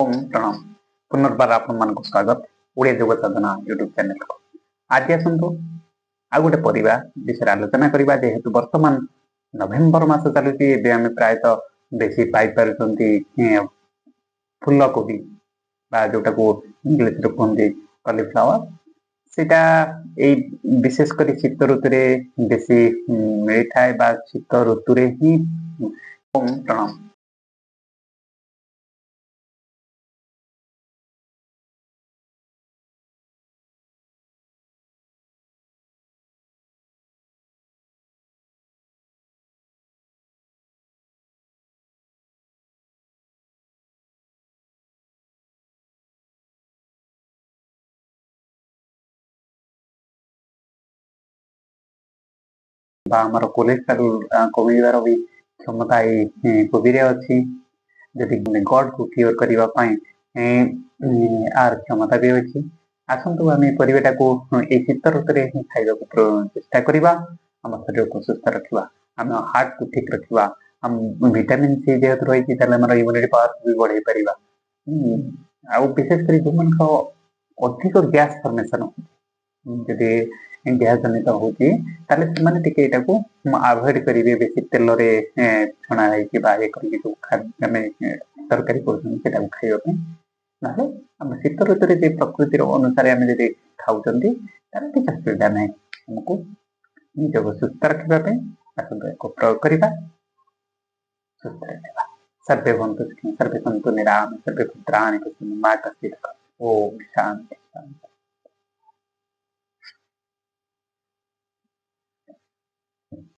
ओम प्रणाम पुनर्बार आपण मानक स्वागत ओडिया जोग साधना यूट्यूब चैनल को आज आसतु आ गोटे परिबा विषय आलोचना करबा जेहेतु वर्तमान नवेम्बर मास चलुची एबे आमे प्रायतः बेसी पाई परछंती फुल कोबी बा जोटा को इंग्लिश रे कहते कॉलीफ्लावर सेटा ए विशेष करी शीत ऋतु रे बेसी मिली थाए बा शीत ऋतु रे ही ओम प्रणाम बा हमर कोलेस्ट्रॉल कमिबार भी क्षमता ए कोबी रे अछि जदि गॉड को क्योर करबा पई आर क्षमता भी अछि आसंतु आमे परिवेटा को ए शीत ऋतु रे ही खाइबा को चेष्टा करबा हम शरीर को सुस्थ रखिबा हम हार्ट को ठीक रखिबा हम विटामिन सी जेहत रही कि तले हमर इम्यूनिटी पावर भी बढ़ाई परिबा आ विशेष करी जो मन को अधिक गैस फॉर्मेशन जदि गैस जनित होची ताले माने टिके एटा को अवॉइड करिवे बेसी तेल रे छणा है कि बा एक करी जो खाद्य में तरकारी करछन सेटा खाइबा पे नाले हम शीत ऋतु रे जे प्रकृति रो अनुसार हम जदि खाउचंती ताले ठीक असुविधा नै हमको निजको सुस्थ रखिबा पे आसंतो को प्रयोग करिबा सुस्थ रखिबा सर्वे भवन्तु सुखिनः सर्वे सन्तु निरामयाः सर्वे भद्राणि पश्यन्तु मा कश्चित् ओम शांति शांति।